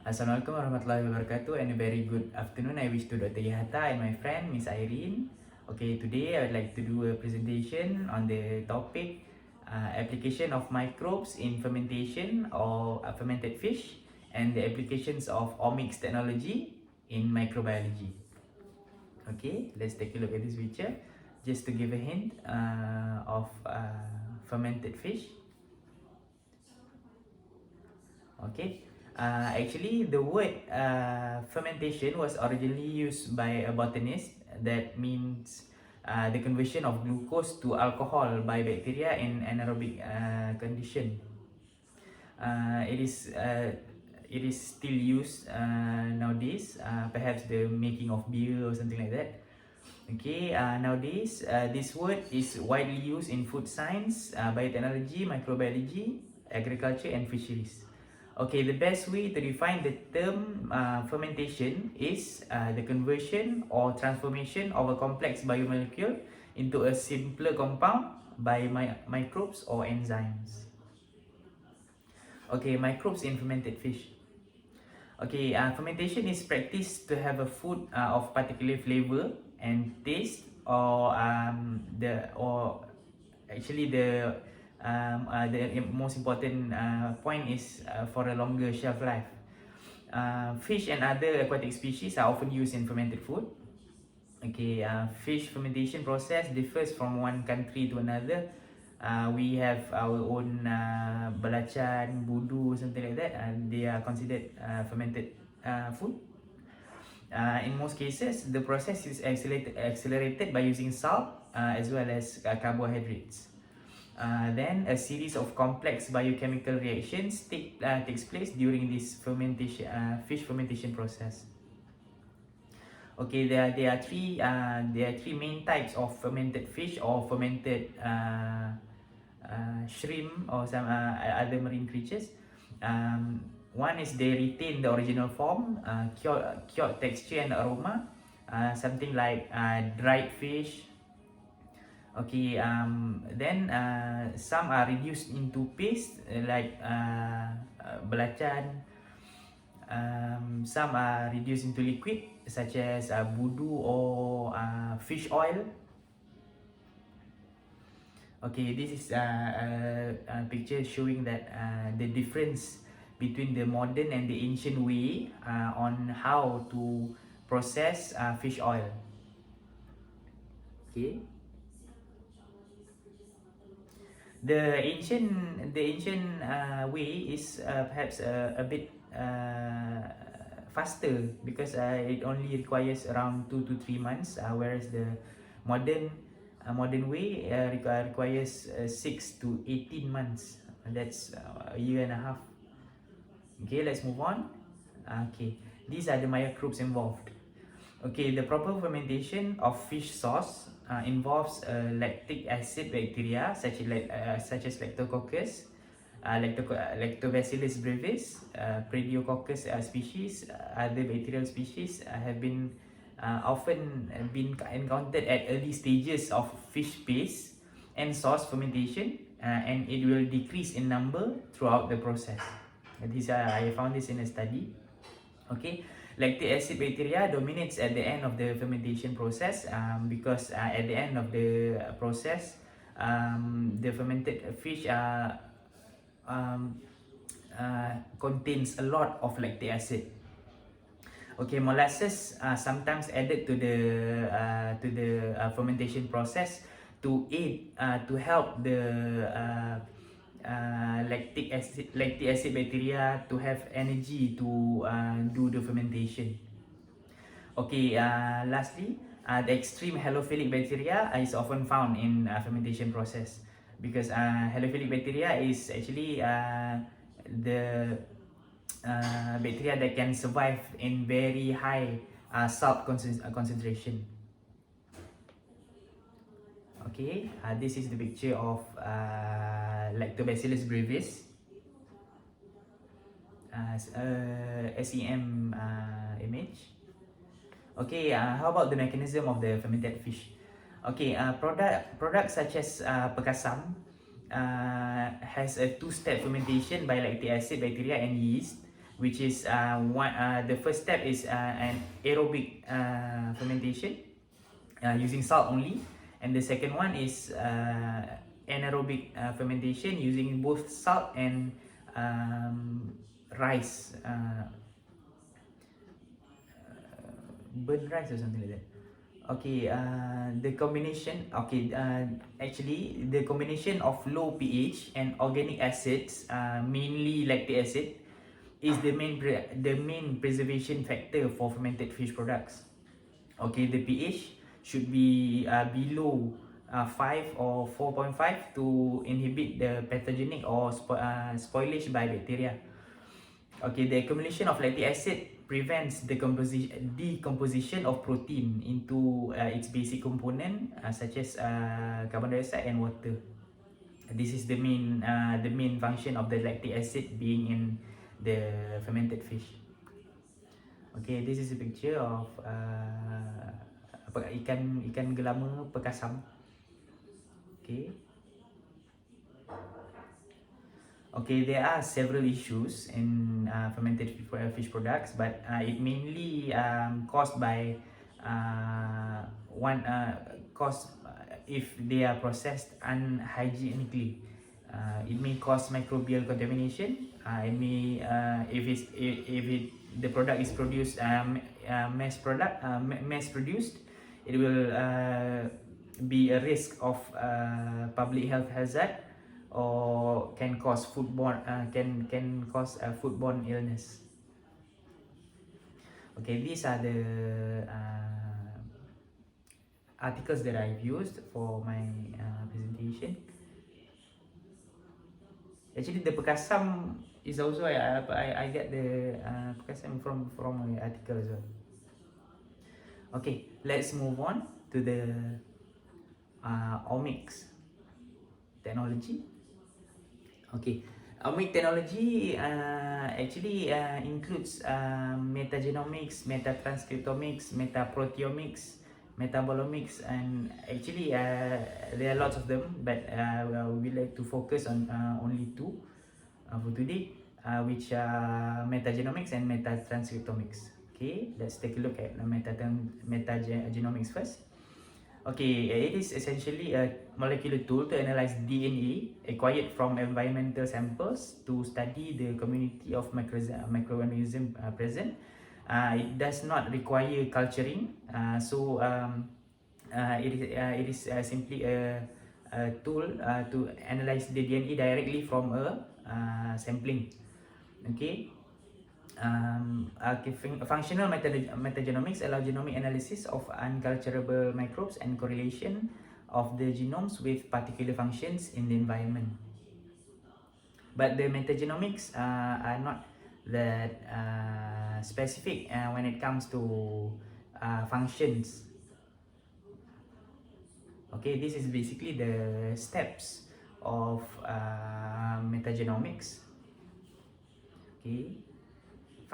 Assalamualaikum warahmatullahi wabarakatuh and a very good afternoon. I wish to Dr. Yahata and my friend Miss Irene. Okay, today I would like to do a presentation on the topic application of microbes in fermentation or fermented fish and the applications of omics technology in microbiology. Okay, let's take a look at this picture just to give a hint of fermented fish. Okay, actually the word fermentation was originally used by a botanist. That means the conversion of glucose to alcohol by bacteria in anaerobic condition. It is still used nowadays, perhaps the making of beer or something like that. Okay, nowadays this word is widely used in food science, biotechnology, microbiology, agriculture and fisheries. Okay, the best way to define the term fermentation is the conversion or transformation of a complex biomolecule into a simpler compound by microbes or enzymes. Okay, microbes in fermented fish. Okay, fermentation is practiced to have a food of particular flavor and taste, or the most important point is for a longer shelf life. Fish and other aquatic species are often used in fermented food. Okay, fish fermentation process differs from one country to another. We have our own belacan, budu, something like that, and they are considered fermented food. In most cases, the process is accelerated by using salt as well as carbohydrates. Then a series of complex biochemical reactions takes place during this fish fermentation process. Okay, there are three main types of fermented fish or fermented shrimp or some other marine creatures. One is they retain the original form, cured texture and aroma, something like dried fish. Okay, then some are reduced into paste like belacan. Some are reduced into liquid such as budu or fish oil. Okay, this is a picture showing that the difference between the modern and the ancient way on how to process fish oil. Okay, the ancient way is perhaps a bit faster because it only requires around 2 to 3 months, whereas the modern modern way requires 6 to 18 months. That's a year and a half. Okay, let's move on. Okay, these are the microbes involved. Okay, the proper fermentation of fish sauce involves lactic acid bacteria such as Lactococcus, Lactobacillus brevis, Prediococcus species. Other bacterial species have been often been encountered at early stages of fish paste and sauce fermentation, and it will decrease in number throughout the process. I found this in a study. Okay, lactic acid bacteria dominates at the end of the fermentation process because at the end of the process, the fermented fish contains a lot of lactic acid. Okay, molasses sometimes added to the fermentation process to aid to help the lactic acid bacteria to have energy to do the fermentation. Okay, lastly, the extreme halophilic bacteria is often found in fermentation process because halophilic bacteria is actually the bacteria that can survive in very high salt concentration. Okay, this is the picture of Lactobacillus brevis, SEM image. Okay, how about the mechanism of the fermented fish? Okay, products such as percasam has a two-step fermentation by lactic acid bacteria and yeast. which is the first step is an aerobic fermentation using salt only, and the second one is anaerobic fermentation using both salt and rice, burnt rice or something like that. Okay, the combination. Okay, actually, the combination of low pH and organic acids, mainly lactic acid, is the main preservation factor for fermented fish products. Okay, the pH should be below 5 or 4.5 to inhibit the pathogenic or spoilage by bacteria. Okay, the accumulation of lactic acid prevents the decomposition of protein into its basic component such as carbon dioxide and water. This is the main function of the lactic acid being in the fermented fish. Okay, this is a picture of ikan gelama perkasam. Okay. Okay, there are several issues in fermented fish products, but it mainly caused by if they are processed unhygienically. It may cause microbial contamination. It may the product is produced mass produced, it will be a risk of public health hazard, or can cause foodborne foodborne illness. Okay, these are the articles that I've used for my presentation. Actually, the perkasam is also I get the perkasam from my article as well. Okay, let's move on to the omics technology. Okay, omic technology actually includes metagenomics, metatranscriptomics, metaproteomics, metabolomics, and actually there are lots of them, but we like to focus on only two for today, which are metagenomics and metatranscriptomics. Okay, let's take a look at metagenomics first. Okay, it is essentially a molecular tool to analyze DNA acquired from environmental samples to study the community of microorganisms present. It does not require culturing, it is simply a tool to analyze the DNA directly from a sampling. Okay. Functional metagenomics allow genomic analysis of unculturable microbes and correlation of the genomes with particular functions in the environment. But the metagenomics are not that specific when it comes to functions. Okay, this is basically the steps of metagenomics. Okay.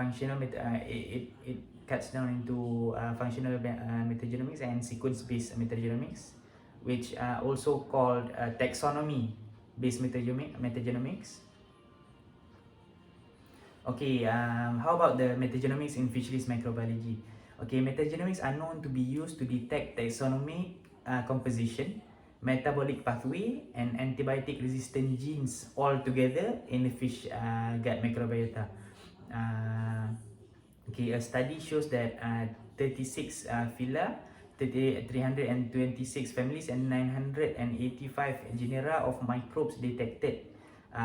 It cuts down into functional metagenomics and sequence-based metagenomics, which are also called taxonomy-based metagenomics. Okay, how about the metagenomics in fisheries microbiology? Okay, metagenomics are known to be used to detect taxonomic composition, metabolic pathway, and antibiotic-resistant genes all together in the fish gut microbiota. Okay, a study shows that 36 phyla, 326 families, and 985 genera of microbes detected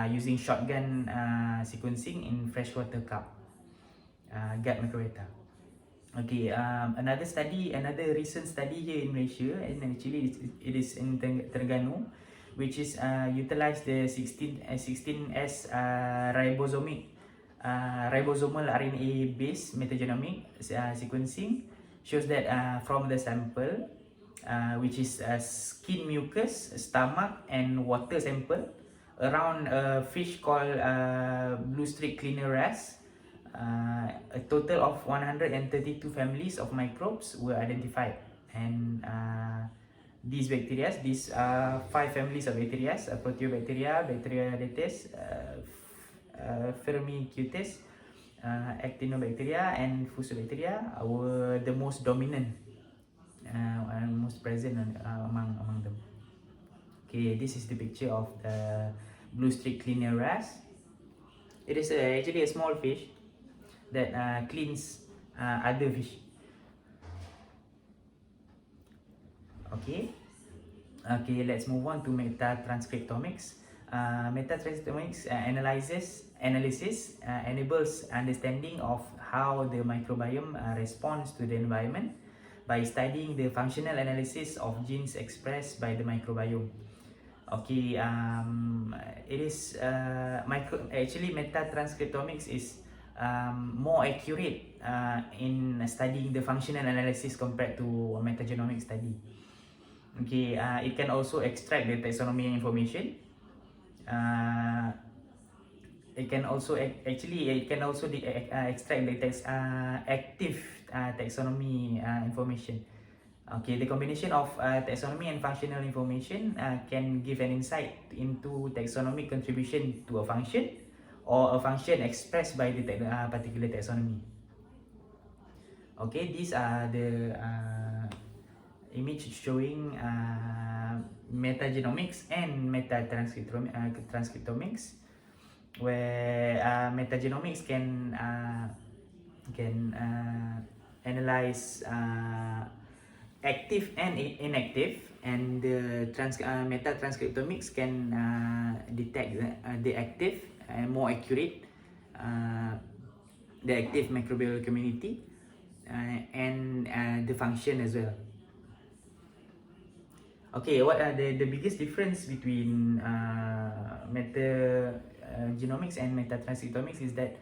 using shotgun sequencing in freshwater carp gut microbiota. Okay, another recent study here in Malaysia, and actually it is in Terengganu, which is utilize the 16S ribosomal RNA-based metagenomic sequencing, shows that from the sample, which is skin mucus, stomach, and water sample around a fish called blue streak cleaner wrasse, a total of 132 families of microbes were identified, and these 5 families of bacteria: Proteobacteria, Bacteria detes, Firmicutes, actinobacteria and fusobacteria were the most dominant and most present among them. Okay, this is the picture of the blue streak cleaner wrasse. It is actually a small fish that cleans other fish. Okay, let's move on to metatranscriptomics. Metatranscriptomics analysis enables understanding of how the microbiome responds to the environment by studying the functional analysis of genes expressed by the microbiome. Okay, it is actually metatranscriptomics is more accurate in studying the functional analysis compared to metagenomic study. Okay, it can also extract the taxonomy information. It can also extract the active taxonomy information. Okay, the combination of taxonomy and functional information can give an insight into taxonomic contribution to a function or a function expressed by the particular taxonomy. Okay, these are the image showing metagenomics and metatranscriptomics, where metagenomics can analyze active and inactive, and the metatranscriptomics can detect the active and more accurate the active microbial community and the function as well. Okay, what are the biggest difference between metagenomics and metatranscriptomics is that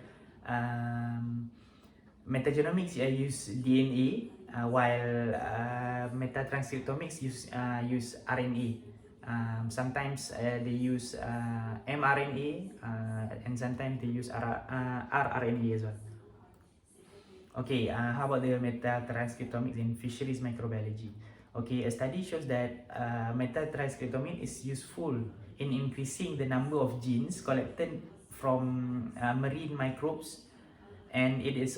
metagenomics use DNA while metatranscriptomics use RNA. Sometimes they use mRNA and sometimes they use rRNA as well. Okay, how about the metatranscriptomics in fisheries microbiology? Okay, a study shows that metatranscriptomics is useful in increasing the number of genes collected from marine microbes, and it is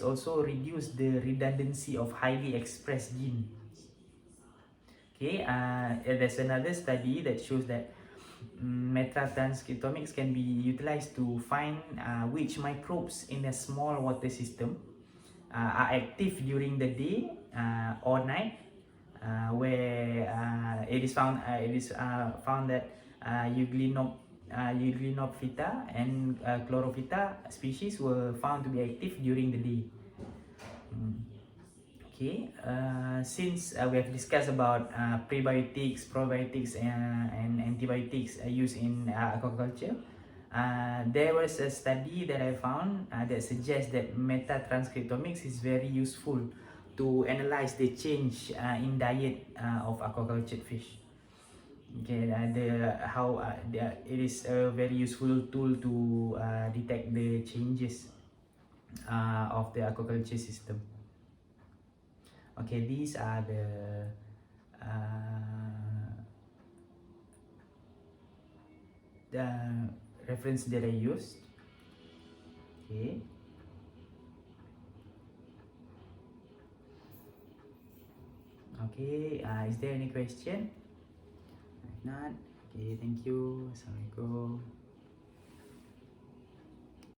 also reduce the redundancy of highly expressed genes. Okay, there's another study that shows that metatranscriptomics can be utilized to find which microbes in a small water system are active during the day or night, where it is found that Euglenophyta and Chlorophyta species were found to be active during the day. Okay, since we have discussed about prebiotics, probiotics, and antibiotics used in aquaculture, there was a study that I found that suggests that metatranscriptomics is very useful to analyze the change in diet of aquaculture fish. Okay, it is a very useful tool to detect the changes of the aquaculture system. Okay, these are the reference that I used. Okay. Okay, is there any question? If not, okay, thank you. Assalamualaikum.